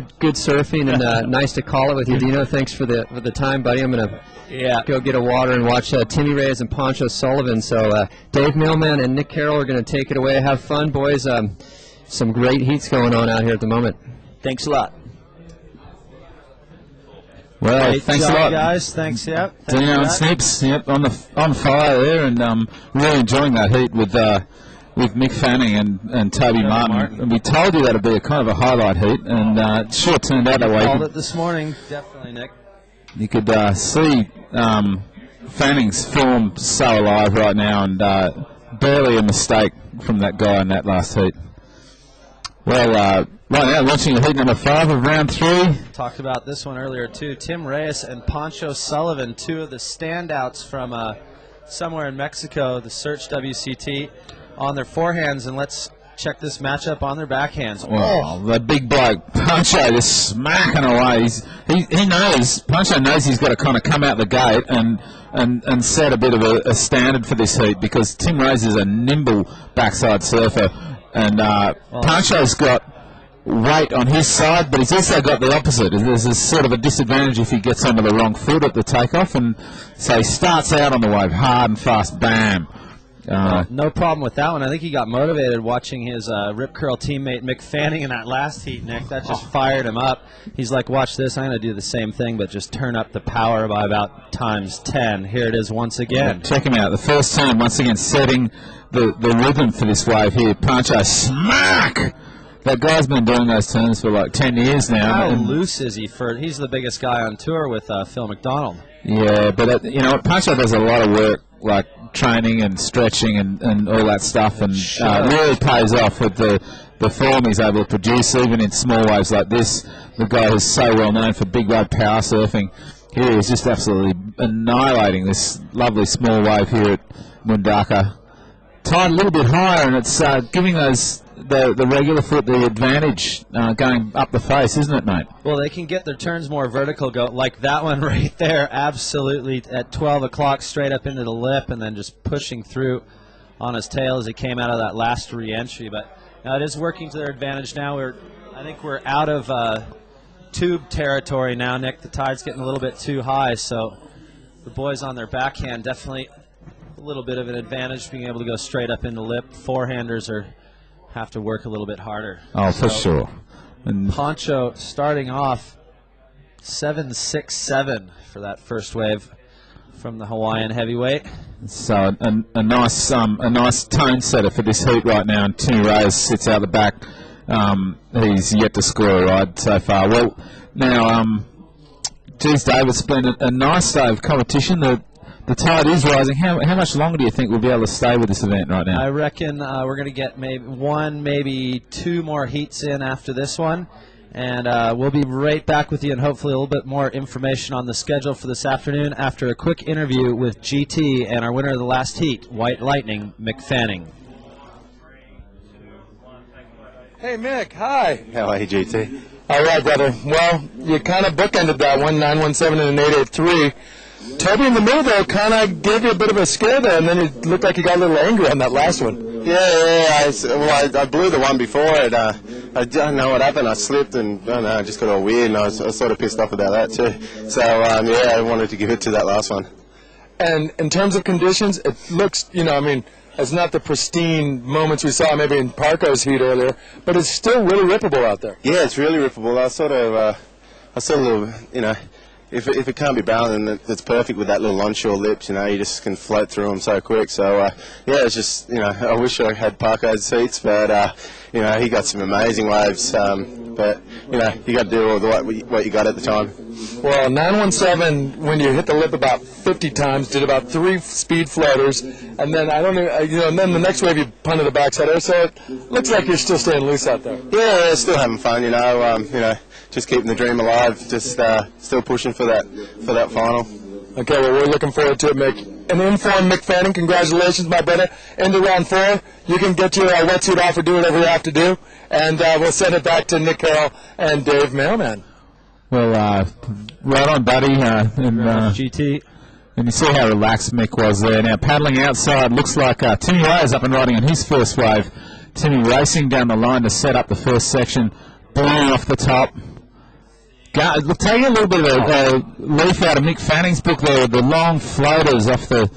good surfing, and nice to call it with you, Dino. Thanks for the time, buddy. I'm gonna go get a water and watch Timmy Reyes and Pancho Sullivan. So Dave Mailman and Nick Carroll are gonna take it away. Have fun, boys. Some great heats going on out here at the moment. Thanks a lot. Well, Great thanks job, a lot, guys. Thanks, yep. Dino and Snips. Yep, on fire there, and really enjoying that heat with Mick Fanning and Toby Martin. And we told you that'd be a kind of a highlight heat, and it sure turned out that way. Called it this morning, definitely, Nick. You could see Fanning's form so alive right now, and barely a mistake from that guy in that last heat. Well, right now, launching heat number 5 of round 3. Talked about this one earlier, too. Tim Reyes and Pancho Sullivan, two of the standouts from somewhere in Mexico, the Search WCT, on their forehands. And let's check this matchup on their backhands. Well, the big bloke, Pancho, just smacking away. He knows, Pancho knows he's got to kind of come out the gate and set a bit of a standard for this heat, because Tim Reyes is a nimble backside surfer. And Pancho's got weight on his side, but he's also got the opposite. There's a sort of a disadvantage if he gets onto the wrong foot at the takeoff, and so he starts out on the wave hard and fast, bam. No problem with that one. I think he got motivated watching his Rip Curl teammate Mick Fanning in that last heat, Nick. That just fired him up. He's like, watch this, I'm going to do the same thing, but just turn up the power by about times 10. Here it is once again. Check him out. The first time, once again, setting the rhythm for this wave here. Pancho, smack! That guy's been doing those turns for like 10 years now. How loose is he? He's the biggest guy on tour with Phil McDonald. Yeah, but you know, Pancho does a lot of work, like training and stretching and all that stuff, and really pays off with the form he's able to produce, even in small waves like this. The guy is so well known for big wave power surfing. Here he's just absolutely annihilating this lovely small wave here at Mundaka. Tied a little bit higher, and it's giving the regular foot the advantage going up the face, isn't it, mate? Well, they can get their turns more vertical, go like that one right there, absolutely at 12 o'clock straight up into the lip, and then just pushing through on his tail as he came out of that last re-entry. But now it is working to their advantage now. I think we're out of tube territory now, Nick. The tide's getting a little bit too high, so the boys on their backhand definitely a little bit of an advantage being able to go straight up in the lip. Forehanders have to work a little bit harder. Oh, for sure. And Pancho starting off 7.67 for that first wave from the Hawaiian heavyweight. So a nice tone setter for this heat right now, and Timmy Reyes sits out the back. He's yet to score a ride so far. Well, now, geez, Dave, it's been a nice day of competition. The tide is rising. How much longer do you think we'll be able to stay with this event right now? I reckon we're going to get maybe 2 more heats in after this one. And we'll be right back with you, and hopefully a little bit more information on the schedule for this afternoon after a quick interview with GT and our winner of the last heat, White Lightning, Mick Fanning. Hey, Mick. Hi. How are you, GT? All right, brother. Well, you kind of bookended that one, 917 and an 883. Toby in the middle, though, kind of gave you a bit of a scare there, and then it looked like you got a little angry on that last one. Yeah. I blew the one before it. I don't know what happened. I slipped and I don't know, I just got all weird, and I was sort of pissed off about that too. So, I wanted to give it to that last one. And in terms of conditions, it looks, it's not the pristine moments we saw maybe in Parco's heat earlier, but it's still really rippable out there. Yeah, it's really rippable. I sort of, if it can't be barreled, then it's perfect with that little onshore lips, you just can float through them so quick. So, it's just, I wish I had Parko's seats, but, he got some amazing waves. But, you got to do what you got at the time. Well, 917, when you hit the lip about 50 times, did about 3 speed floaters, and then and then the next wave you punted the backside air, so it looks like you're still staying loose out there. Yeah, still having fun, just keeping the dream alive, just still pushing for that final. Okay, well, we're looking forward to it, Mick. An informed Mick Fanning, congratulations, my brother. Into round 4, you can get your wetsuit off or do whatever you have to do, and we'll send it back to Nick Carroll and Dave Mailman. Well, right on, buddy. GT. And you see how relaxed Mick was there. Now, paddling outside, looks like Timmy Reyes up and riding on his first wave. Timmy racing down the line to set up the first section, blowing off the top. Look, take a little bit of a leaf out of Mick Fanning's book there, the long floaters off the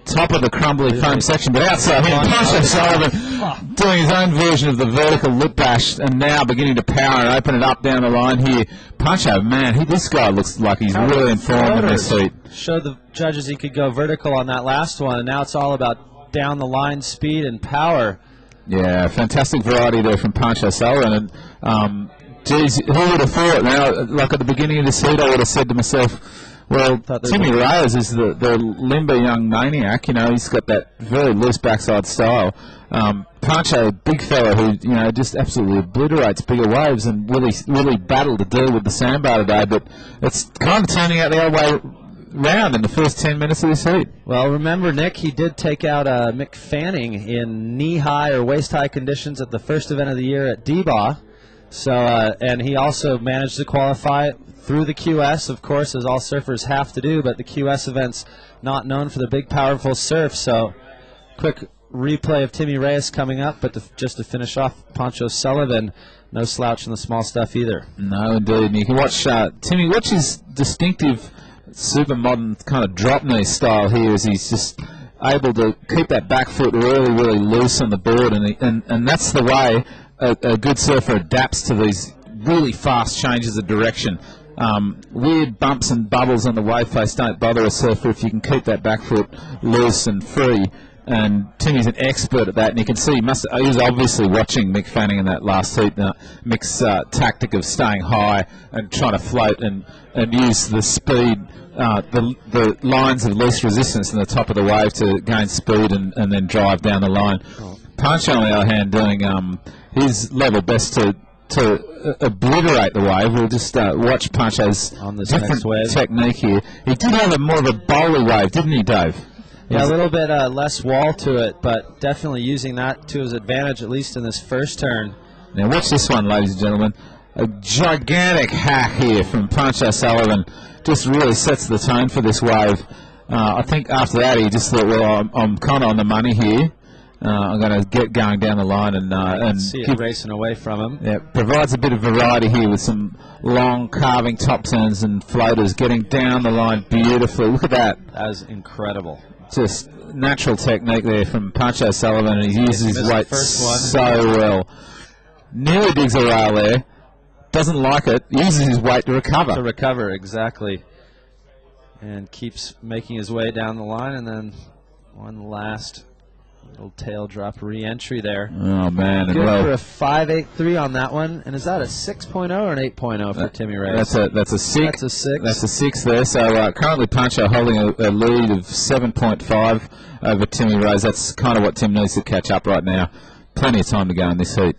top of the crumbly foam section, but outside here, Pancho Sullivan doing his own version of the vertical lip bash, and now beginning to power and open it up down the line here. Pancho, man, this guy looks like he's really in form in this heat. Showed the judges he could go vertical on that last one, and now it's all about down the line speed and power. Yeah, fantastic variety there from Pancho Sullivan, and geez, who would have thought? Now, like at the beginning of this heat, I would have said to myself, well, Timmy Reyes is the limber young maniac. You know, he's got that very loose backside style. Pancho, big fella who, you know, just absolutely obliterates bigger waves and really battled to deal with the sandbar today. But it's kind of turning out the other way round in the first 10 minutes of this heat. Well, remember, Nick, he did take out Mick Fanning in knee-high or waist-high conditions at the first event of the year at D-Bah. So, and he also managed to qualify through the QS, of course, as all surfers have to do, but the QS event's not known for the big, powerful surf. So, quick replay of Timmy Reyes coming up, but just to finish off, Pancho Sullivan, no slouch in the small stuff either. No, indeed. And you can watch Timmy, watch his distinctive, super modern kind of drop knee style here as he's just able to keep that back foot really, really loose on the board, and that's the way a good surfer adapts to these really fast changes of direction. Weird bumps and bubbles on the wave face don't bother a surfer if you can keep that back foot loose and free. And Timmy's an expert at that, and you can see he was obviously watching Mick Fanning in that last heat. Mick's tactic of staying high and trying to float and use the speed, the lines of least resistance in the top of the wave to gain speed and then drive down the line. Pancho, on the other hand, doing his level best to obliterate the wave. We'll just watch Pancho's on this different wave technique here. He did have more of a bowler wave, didn't he, Dave? Yeah, a little bit less wall to it, but definitely using that to his advantage, at least in this first turn. Now watch this one, ladies and gentlemen. A gigantic hack here from Pancho Sullivan just really sets the tone for this wave. I think after that he just thought, well, I'm kind of on the money here. I'm going to get going down the line and see it racing away from him. Yeah, provides a bit of variety here with some long carving top turns and floaters getting down the line beautifully. Look at that. That is incredible. Just natural technique there from Pancho Sullivan, and he uses his weight so well. Nearly digs a rail there. Doesn't like it. Uses his weight to recover. To recover, exactly. And keeps making his way down the line, and then one last little tail drop re-entry there. Oh, man. Good for a 5.83 on that one. And is that a 6.0 or an 8.0 for Timmy Reyes? That's a 6. That's a 6. That's a 6 there. So currently Pancho holding a lead of 7.5 over Timmy Reyes. That's kind of what Tim needs to catch up right now. Plenty of time to go in this heat.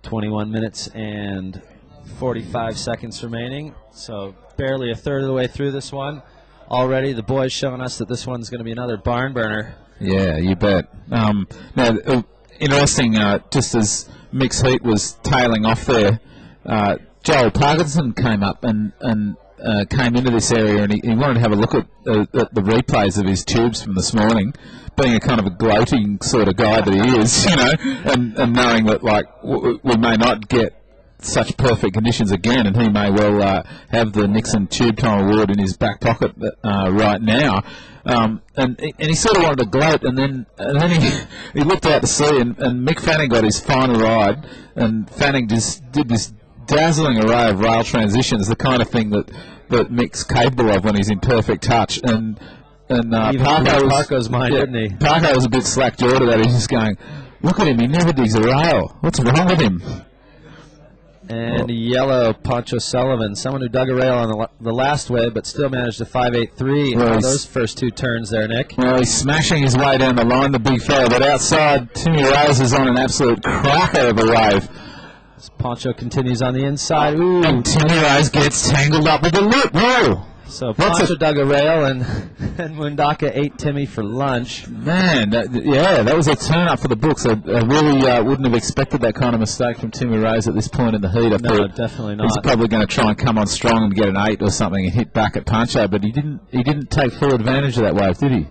21 minutes and 45 seconds remaining. So barely a third of the way through this one. Already the boys showing us that this one's going to be another barn burner. Yeah, you bet. Now, interesting, just as Mick's heat was tailing off there, Joel Parkinson came up and came into this area, and he wanted to have a look at the replays of his tubes from this morning, being a kind of a gloating sort of guy that he is, you know, and knowing that, like, we may not get such perfect conditions again, and he may well have the Nixon Tube Time Award in his back pocket right now. And he sort of wanted to gloat, and then he looked out to sea, and Mick Fanning got his final ride, and Fanning just did this dazzling array of rail transitions, the kind of thing that Mick's capable of when he's in perfect touch. And Parko's mind, didn't he? Parko was a bit slack-jawed at that. He's just going, look at him, he never digs a rail. What's wrong with him? And yellow, Pancho Sullivan, someone who dug a rail on the last wave, but still managed a 5.83 on those first two turns there, Nick. Well, he's smashing his way down the line, the big fella, but outside, Timmy Reyes is on an absolute cracker of a wave. As Pancho continues on the inside. Ooh. And Timmy Reyes gets tangled up with the lip. Whoa! So Pancho dug a rail, and Mundaka ate Timmy for lunch. Man, that was a turn-up for the books. I really wouldn't have expected that kind of mistake from Timmy Reyes at this point in the heat. I thought definitely not. He's probably going to try and come on strong and get an 8 or something and hit back at Pancho, but he didn't take full advantage of that wave, did he?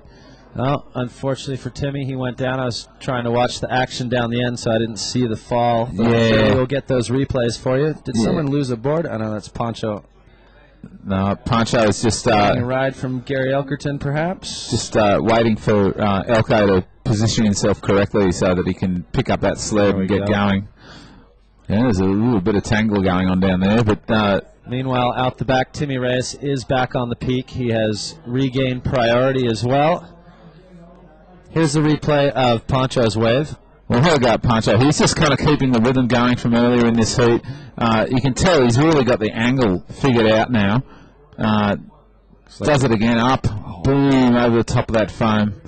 Well, unfortunately for Timmy, he went down. I was trying to watch the action down the end, so I didn't see the fall. But I'm sure we'll get those replays for you. Did someone lose a board? I know that's Pancho. No, Pancho is just a ride from Gary Elkerton, perhaps. Just waiting for Elko to position himself correctly so that he can pick up that sled and get going. Yeah, there's a little bit of tangle going on down there, but. Meanwhile, out the back, Timmy Reyes is back on the peak. He has regained priority as well. Here's the replay of Pancho's wave. Well, here we go, Pancho. He's just kind of keeping the rhythm going from earlier in this heat. You can tell he's really got the angle figured out now. Does it again, up, boom, over the top of that foam.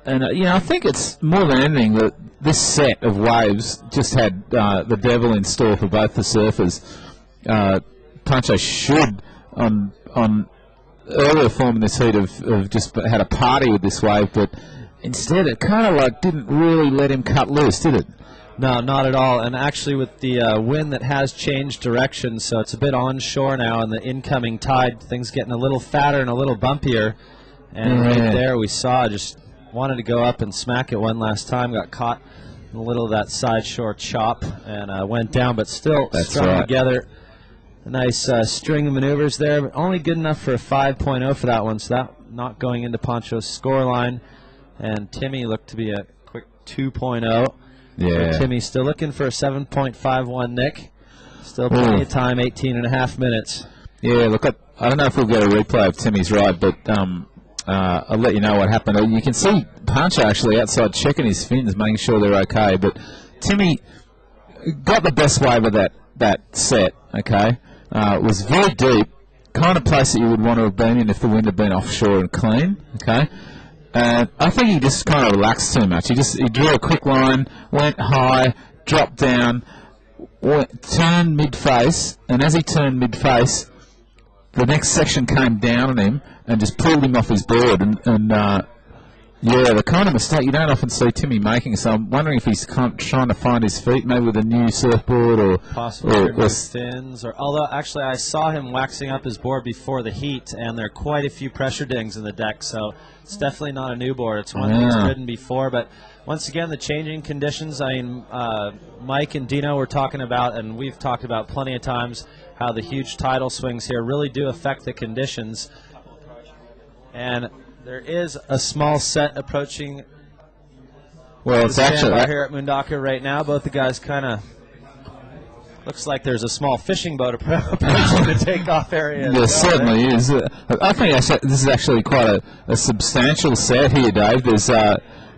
And, I think it's more than anything that this set of waves just had the devil in store for both the surfers. Pancho should, on earlier form in this heat, have just had a party with this wave, but instead it kind of didn't really let him cut loose, did it? No, not at all. And actually with the wind that has changed direction, so it's a bit onshore now, and the incoming tide, things getting a little fatter and a little bumpier. And right there we saw, just wanted to go up and smack it one last time, got caught in a little of that side shore chop and went down, but still strung together. A nice string of maneuvers there, but only good enough for a 5.0 for that one, so that not going into Pancho's scoreline. And Timmy looked to be a quick 2.0. Yeah. So Timmy still looking for a 7.51, Nick. Still plenty of time, 18.5 minutes. Yeah, look, I don't know if we'll get a replay of Timmy's ride, but I'll let you know what happened. You can see Pancho actually outside checking his fins, making sure they're okay, but Timmy got the best wave of that set, okay? Was very deep, kind of place that you would want to have been in if the wind had been offshore and clean, okay? And I think he just kind of relaxed too much. He drew a quick line, went high, dropped down, turned mid-face, and as he turned mid-face, the next section came down on him and just pulled him off his board. Yeah, the kind of mistake you don't often see Timmy making, so I'm wondering if he's trying to find his feet, maybe with a new surfboard or possibly fins. Although, actually, I saw him waxing up his board before the heat, and there are quite a few pressure dings in the deck, so it's definitely not a new board. It's one he's ridden before, but once again, the changing conditions, I mean, Mike and Dino were talking about, and we've talked about plenty of times, how the huge tidal swings here really do affect the conditions. And there is a small set approaching. Well, it's actually here at Mundaka right now. Both the guys kind of looks like there's a small fishing boat approaching the takeoff area. There certainly is. I think this is actually quite a substantial set here, Dave. There's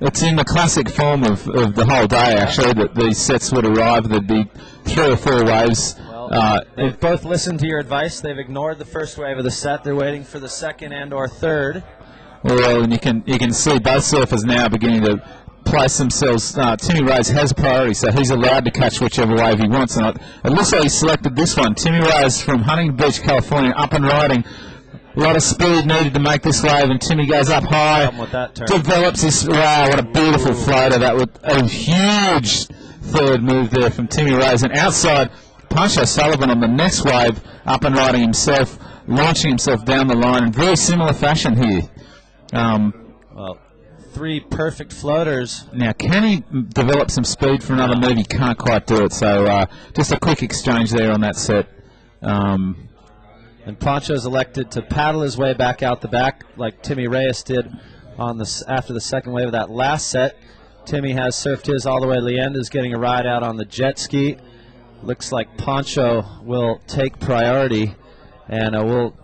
it's in the classic form of the whole day, actually, that these sets would arrive. There'd be 3 or 4 waves. Well, they've both listened to your advice. They've ignored the first wave of the set. They're waiting for the second and or third. Well, and you can see both surfers now beginning to place themselves. Timmy Reyes has priority, so he's allowed to catch whichever wave he wants. And it looks like he selected this one. Timmy Reyes from Huntington Beach, California, up and riding. A lot of speed needed to make this wave, and Timmy goes up high, develops this. Wow, what a beautiful floater! That with a huge third move there from Timmy Reyes, and outside Pancho Sullivan on the next wave, up and riding himself, launching himself down the line in very similar fashion here. Well, 3 perfect floaters. Now, can he develop some speed for another move? He can't quite do it. So just a quick exchange there on that set. And Pancho's elected to paddle his way back out the back like Timmy Reyes did after the second wave of that last set. Timmy has surfed his all the way. Leanda's getting a ride out on the jet ski. Looks like Pancho will take priority, and we'll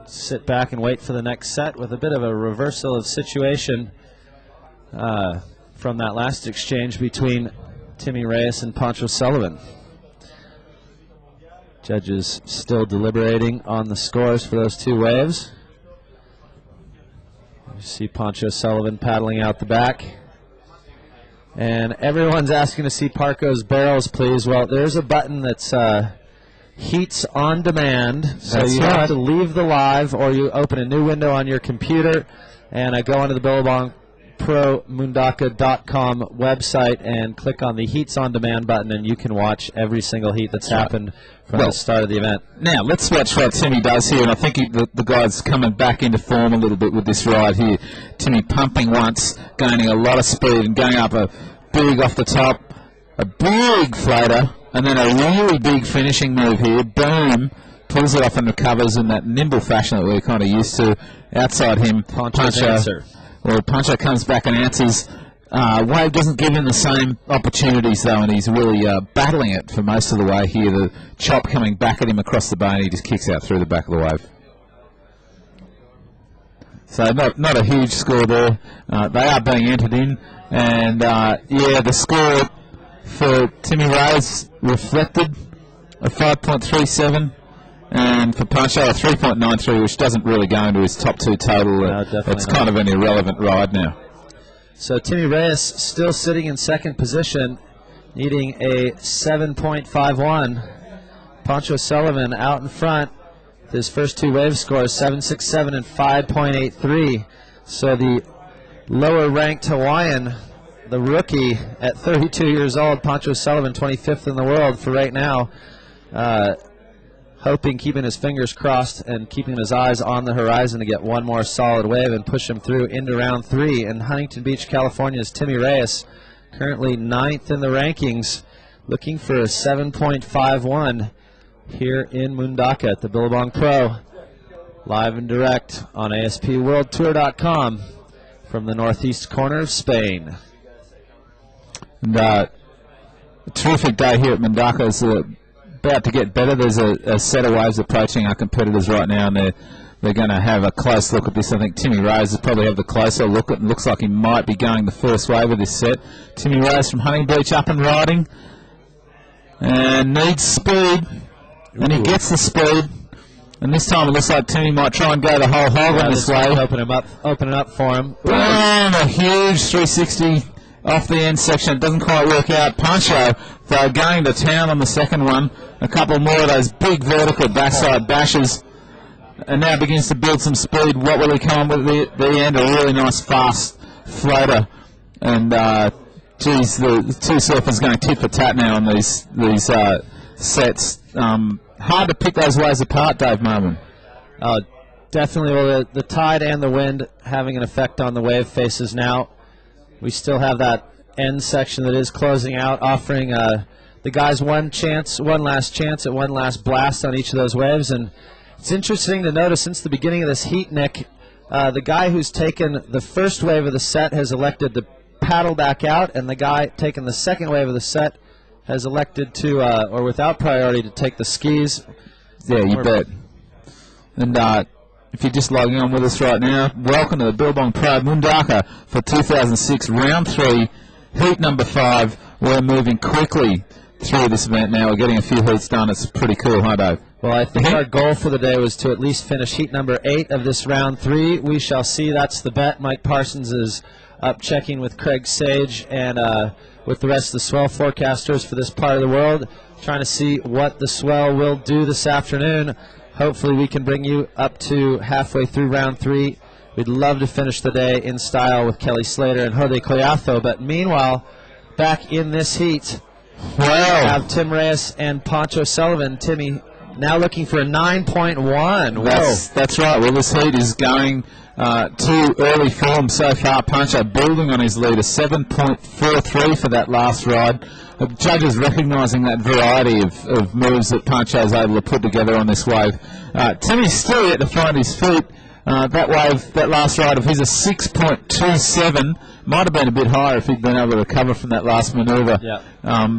sit back and wait for the next set with a bit of a reversal of situation from that last exchange between Timmy Reyes and Pancho Sullivan. Judges still deliberating on the scores for those 2 waves. You see Pancho Sullivan paddling out the back. And everyone's asking to see Parco's barrels, please. Well, there's a button that's heats on demand. So you have to leave the live, or you open a new window on your computer and go onto the Billabong ProMundaka.com website and click on the Heats on Demand button, and you can watch every single heat that's happened from the start of the event. Now, let's watch what Timmy does here, and I think the guy's coming back into form a little bit with this ride here. Timmy pumping once, gaining a lot of speed, and going up a big off the top, a big floater, and then a really big finishing move here. Boom. Pulls it off and recovers in that nimble fashion that we're kind of used to. Outside him, Pancho. Well, Pancho comes back and answers. Wave doesn't give him the same opportunities, though, and he's really battling it for most of the way here. The chop coming back at him across the bay, and he just kicks out through the back of the wave. So not a huge score there. They are being entered in. And, the score for Timmy Reyes reflected a 5.37. And for Pancho, a 3.93, which doesn't really go into his top two total. No, it's kind of an irrelevant ride now. So Timmy Reyes still sitting in second position, needing a 7.51. Pancho Sullivan out in front with his first two wave scores, 7.67 and 5.83. So the lower-ranked Hawaiian, the rookie at 32 years old, Pancho Sullivan, 25th in the world for right now, hoping, keeping his fingers crossed and keeping his eyes on the horizon to get one more solid wave and push him through into round three. In Huntington Beach, California's Timmy Reyes, currently 9th in the rankings, looking for a 7.51 here in Mundaka at the Billabong Pro. Live and direct on ASPWorldTour.com from the northeast corner of Spain. And a terrific day here at Mundaka. Is about to get better. There's a set of waves approaching our competitors right now, and they're going to have a close look at this. I think Timmy Reyes will probably have the closer look at it. Looks like he might be going the first wave of this set. Timmy Reyes from Huntington Beach up and riding, and needs speed, and he gets the speed. And this time it looks like Timmy might try and go the whole hog on this wave. Opening up for him. And a huge 360 off the end section. It doesn't quite work out. Pancho, though, going to town on the second one. A couple more of those big vertical backside bashes. And now begins to build some speed. What will he come on with at the end? A really nice fast floater. And, the two surfers going tit for tat now on these sets. Hard to pick those waves apart, Dave Marmon. Oh, definitely. Well, the tide and the wind having an effect on the wave faces now. We still have that end section that is closing out, offering the guys one last chance at one last blast on each of those waves. And it's interesting to notice since the beginning of this heat, Nick, the guy who's taken the first wave of the set has elected to paddle back out, and the guy taking the second wave of the set has elected to, or without priority, to take the skis. Yeah, you bet. And if you're just logging on with us right now, welcome to the Billabong Pro Mundaka for 2006 Round 3, Heat number 5. We're moving quickly through this event now. We're getting a few heats done. It's pretty cool, huh, Dave? Well, I think our goal for the day was to at least finish Heat number 8 of this Round 3. We shall see. That's the bet. Mike Parsons is up checking with Craig Sage and with the rest of the swell forecasters for this part of the world, trying to see what the swell will do this afternoon. Hopefully we can bring you up to halfway through Round 3. We'd love to finish the day in style with Kelly Slater and Jode Collazzo. But meanwhile, back in this heat, we have Tim Reyes and Pancho Sullivan. Timmy now looking for a 9.1. That's right. Well, this heat is going to early form so far. Pancho building on his lead, a 7.43 for that last ride. The judges recognising that variety of moves that Pancho is able to put together on this wave. Timmy's still yet to find his feet. That wave, that last ride of his, a 6.27. Might have been a bit higher if he'd been able to recover from that last manoeuvre. Yeah.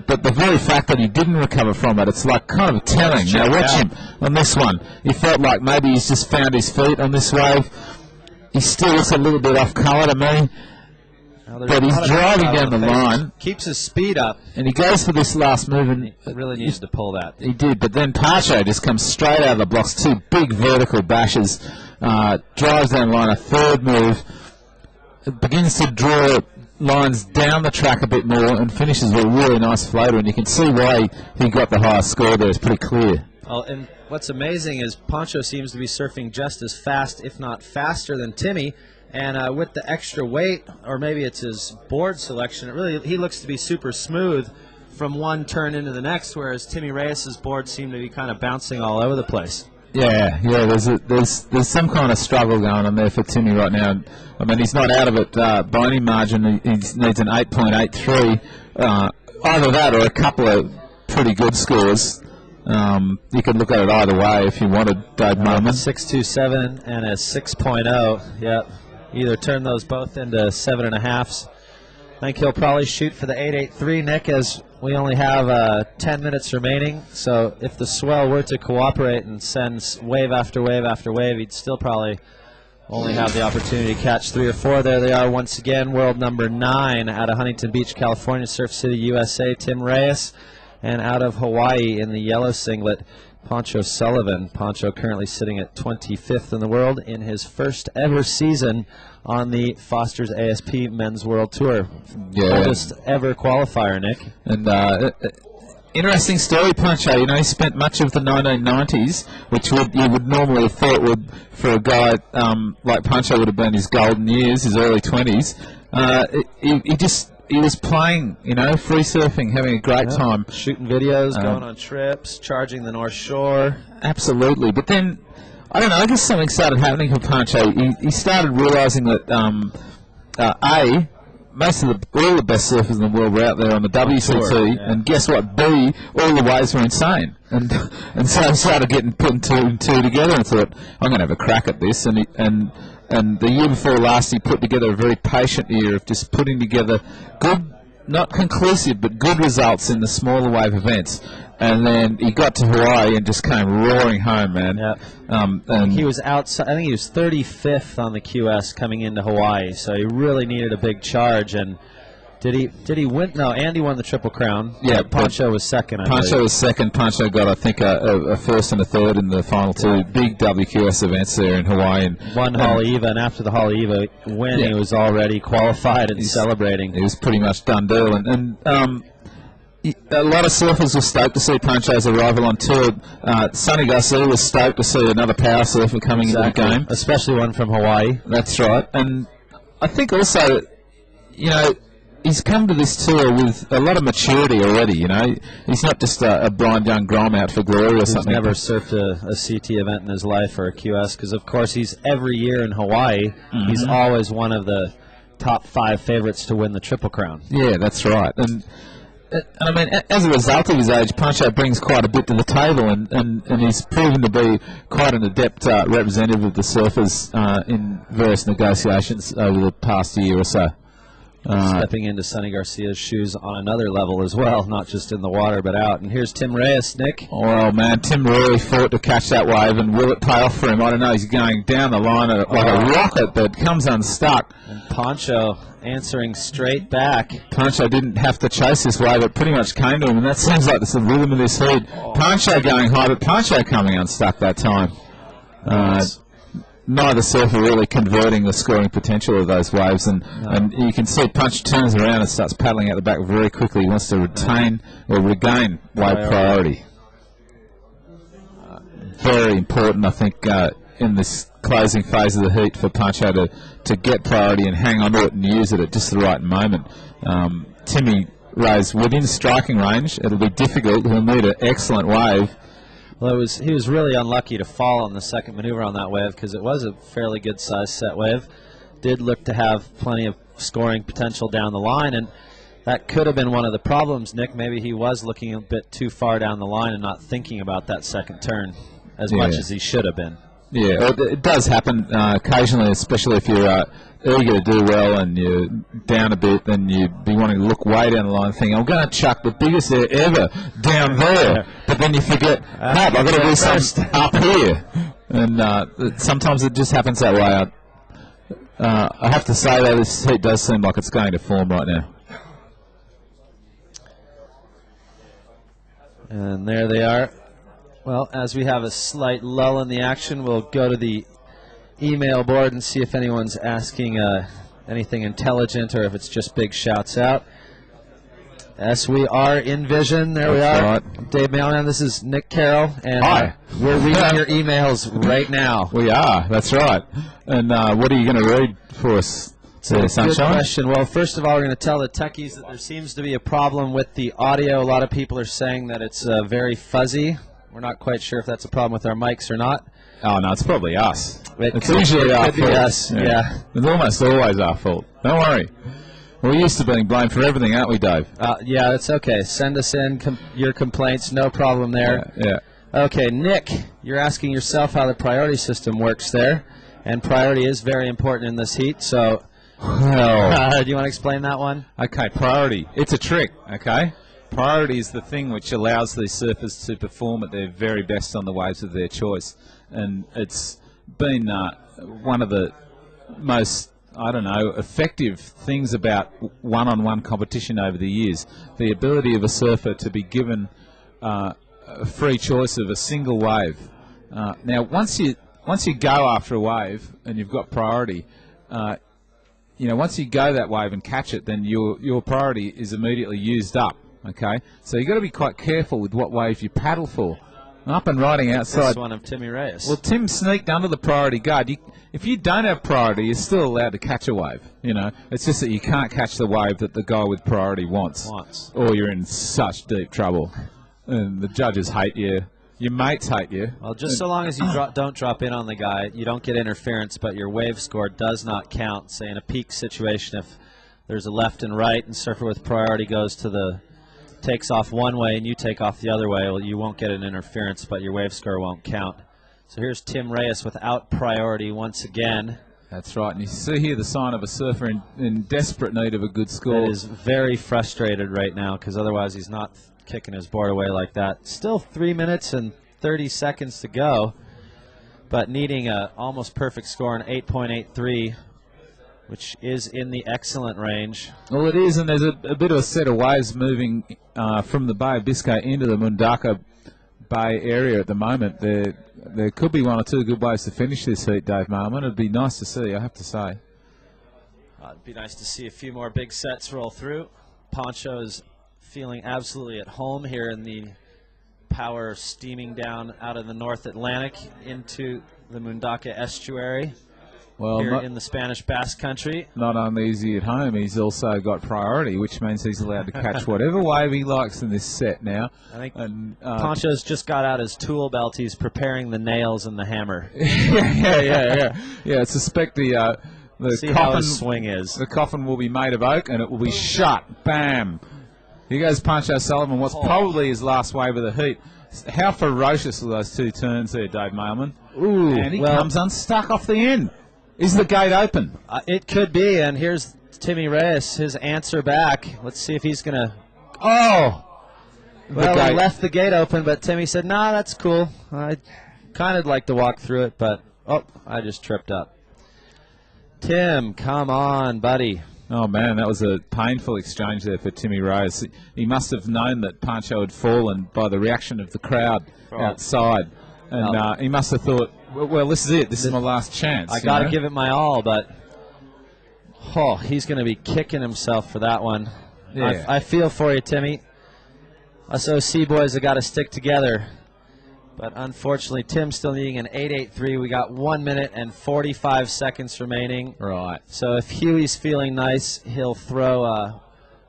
But the very fact that he didn't recover from it, it's like kind of telling. Now watch him on this one. He felt like maybe he's just found his feet on this wave. He still looks a little bit off colour to me. But he's driving down the line. Keeps his speed up. And he goes for this last move. And he really needs to pull that. He did, but then Pancho just comes straight out of the blocks. Two big vertical bashes. Drives down the line, a third move. It begins to draw lines down the track a bit more and finishes with a really nice floater. And you can see why he got the highest score there. It's pretty clear. Oh, and what's amazing is Pancho seems to be surfing just as fast, if not faster, than Timmy. And with the extra weight, or maybe it's his board selection, he looks to be super smooth from one turn into the next, whereas Timmy Reyes' board seemed to be kind of bouncing all over the place. Yeah. There's some kind of struggle going on there for Timmy right now. I mean, he's not out of it by any margin. He needs an 8.83. Either that or a couple of pretty good scores. You could look at it either way if you wanted, Dave Mulman. 6.27 and a 6.0. Yep. Either turn those both into 7.5s. I think he'll probably shoot for the 8.83, Nick, as we only have 10 minutes remaining. So if the swell were to cooperate and sends wave after wave after wave, he'd still probably only have the opportunity to catch 3 or 4. There they are once again, world number 9 out of Huntington Beach, California, Surf City, USA, Tim Reyes. And out of Hawaii in the yellow singlet, Pancho Sullivan. Pancho currently sitting at 25th in the world in his first ever season on the Foster's ASP Men's World Tour. Oldest ever qualifier, Nick. And interesting story, Pancho. You know, he spent much of the 1990s, which you would normally have thought would, for a guy like Pancho, would have been his golden years, his early 20s. He was playing, you know, free surfing, having a great time. Shooting videos, going on trips, charging the North Shore. Absolutely. But then, I don't know, I guess something started happening for Pancho. He started realising that, most of all the best surfers in the world were out there on the WCT, and guess what? B, all the waves were insane. And so I started putting 2 and 2 together and thought, I'm going to have a crack at this. And the year before last, he put together a very patient year of just putting together good, not conclusive, but good results in the smaller wave events. And then he got to Hawaii and just came roaring home, man. Yep. And he was outside. I think he was 35th on the QS coming into Hawaii, so he really needed a big charge. And did he win? No, Andy won the Triple Crown. Yeah, Pancho was second. Pancho was second. Pancho got, I think, a first and a third in the final 2 big WQS events there in Hawaii. And won Haleiwa, and after the Haleiwa win, he was already qualified and celebrating. He was pretty much done deal. And a lot of surfers were stoked to see Pancho's arrival on tour. Sonny Garcia was stoked to see another power surfer coming into the game. Especially one from Hawaii. That's right. And I think also, you know, he's come to this tour with a lot of maturity already, you know. He's not just a blind young Grom out for glory or something. He's never surfed a CT event in his life or a QS because, of course, he's every year in Hawaii. He's always one of the top 5 favorites to win the Triple Crown. Yeah, that's right. And I mean, as a result of his age, Pancho brings quite a bit to the table, and he's proven to be quite an adept representative of the surfers in various negotiations over the past year or so. Stepping into Sonny Garcia's shoes on another level as well, not just in the water but out. And here's Tim Reyes, Nick. Oh, man, Tim really fought to catch that wave, and will it pay off for him? I don't know. He's going down the line like a rocket that comes unstuck. And Pancho answering straight back. Pancho didn't have to chase this wave. It pretty much came to him, and that seems like the rhythm of this heat. Pancho going high, but Pancho coming unstuck that time. Neither surfer really converting the scoring potential of those waves, and you can see Punch turns around and starts paddling out the back very quickly. He wants to retain or regain wave priority. Very important, I think, in this closing phase of the heat for Pancho to get priority and hang on to it and use it at just the right moment. Timmy Reyes within striking range. It'll be difficult. He'll need an excellent wave. Well, he was really unlucky to fall on the second maneuver on that wave because it was a fairly good-sized set wave. Did look to have plenty of scoring potential down the line, and that could have been one of the problems, Nick. Maybe he was looking a bit too far down the line and not thinking about that second turn as much as he should have been. Yeah, it does happen occasionally, especially if you're eager to do well and you're down a bit, then you'd be wanting to look way down the line thinking, I'm going to chuck the biggest air ever down there. But then you forget, I've got to do something up here. And sometimes it just happens that way. I have to say, though, this heat does seem like it's going to form right now. And there they are. Well, as we have a slight lull in the action, we'll go to the email board and see if anyone's asking anything intelligent or if it's just big shouts out. Yes, we are in vision. There we are. Right. Dave Mailman, this is Nick Carroll, and Hi. we're reading your emails right now. We are, that's right. And what are you going to read for us? Good question. Well, first of all, we're going to tell the techies that there seems to be a problem with the audio. A lot of people are saying that it's very fuzzy. We're not quite sure if that's a problem with our mics or not. Oh, no, it's probably us. It's usually our fault. Us, yeah. It's almost always our fault. Don't worry. We're used to being blamed for everything, aren't we, Dave? Yeah, that's okay. Send us in your complaints. No problem there. Yeah. Okay, Nick, you're asking yourself how the priority system works there. And priority is very important in this heat, so well, do you want to explain that one? Okay, priority. It's a trick, okay? Priority is the thing which allows these surfers to perform at their very best on the waves of their choice. And it's been one of the most, effective things about one-on-one competition over the years. The ability of a surfer to be given a free choice of a single wave. Now, once you go after a wave and you've got priority, once you go that wave and catch it, then your priority is immediately used up. Okay, so you've got to be quite careful with what wave you paddle for. Up and riding outside. This one of Timmy Reyes. Well, Tim sneaked under the priority guard. If you don't have priority, you're still allowed to catch a wave. It's just that you can't catch the wave that the guy with priority wants. Or you're in such deep trouble. And the judges hate you. Your mates hate you. Well, just so long as you don't drop in on the guy, you don't get interference, but your wave score does not count. Say in a peak situation, if there's a left and right and surfer with priority takes off one way and you take off the other way, well, you won't get an interference, but your wave score won't count. So here's Tim Reyes without priority once again. That's right. And you see here the sign of a surfer in desperate need of a good score. He is very frustrated right now because otherwise he's not kicking his board away like that. Still 3 minutes and 30 seconds to go, but needing a almost perfect score in 8.83, which is in the excellent range. Well, it is, and there's a bit of a set of waves moving from the Bay of Biscay into the Mundaka Bay area at the moment. There could be one or two good waves to finish this heat, Dave Mailman. It'd be nice to see, I have to say. It'd be nice to see a few more big sets roll through. Pancho is feeling absolutely at home here in the power steaming down out of the North Atlantic into the Mundaka estuary. Well, here in the Spanish Basque Country. Not only is he at home, he's also got priority, which means he's allowed to catch whatever wave he likes in this set now. I think Pancho's just got out his tool belt. He's preparing the nails and the hammer. Yeah. I suspect the See coffin how his swing is. The coffin will be made of oak, and it will be shut. Bam. Here goes Pancho Sullivan. What's probably his last wave of the heat. How ferocious are those two turns there, Dave Mailman? Ooh, and he comes unstuck off the end. Is the gate open? It could be, and here's Timmy Reyes, his answer back. Let's see if he's going to... Well, he left the gate open, but Timmy said, nah, that's cool. I'd kind of like to walk through it, but... I just tripped up. Tim, come on, buddy. Oh, man, that was a painful exchange there for Timmy Reyes. He must have known that Pancho had fallen by the reaction of the crowd outside. And he must have thought, well, this is it. This is my last chance. I got to give it my all, but he's going to be kicking himself for that one. Yeah. I feel for you, Timmy. Us OC boys have got to stick together. But unfortunately, Tim's still needing an 8.83. We got 1 minute and 45 seconds remaining. Right. So if Huey's feeling nice, he'll throw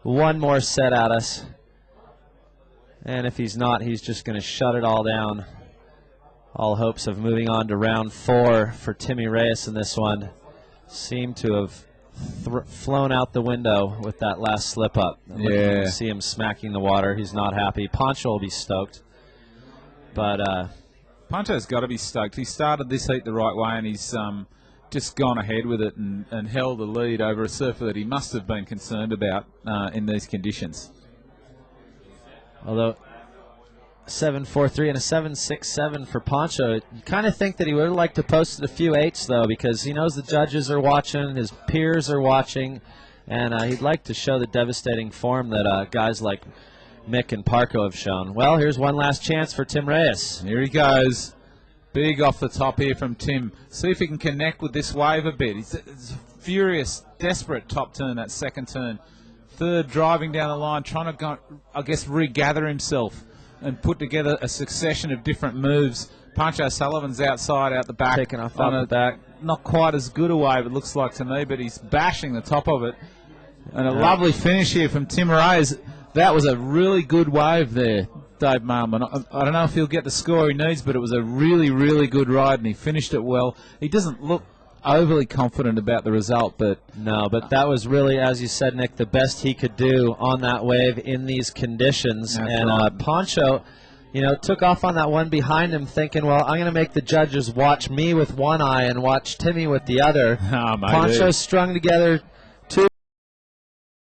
one more set at us. And if he's not, he's just going to shut it all down. All hopes of moving on to round 4 for Timmy Reyes in this one seem to have flown out the window with that last slip up. You see him smacking the water. He's not happy. Pancho will be stoked. But Pancho's got to be stoked. He started this heat the right way, and he's just gone ahead with it and held the lead over a surfer that he must have been concerned about in these conditions. Although 7.43 and a 7.67 for Pancho. You kind of think that he would have liked to post a few 8s, though, because he knows the judges are watching, his peers are watching, and he'd like to show the devastating form that guys like Mick and Parco have shown. Well, here's one last chance for Tim Reyes. Here he goes. Big off the top here from Tim. See if he can connect with this wave a bit. It's a furious, desperate top turn, that second turn third, driving down the line, trying to, go, I guess, regather himself and put together a succession of different moves. Pancho Sullivan's outside, out the back. Taking off out the back. Not quite as good a wave, it looks like to me, but he's bashing the top of it. And a lovely finish here from Tim Reyes. That was a really good wave there, Dave Mailman. I don't know if he'll get the score he needs, but it was a really, really good ride, and he finished it well. He doesn't look overly confident about the result, but no, but that was really, as you said, Nick, the best he could do on that wave in these conditions. That's and right. Pancho, took off on that one behind him, thinking, well, I'm going to make the judges watch me with one eye and watch Timmy with the other. Oh, Pancho strung together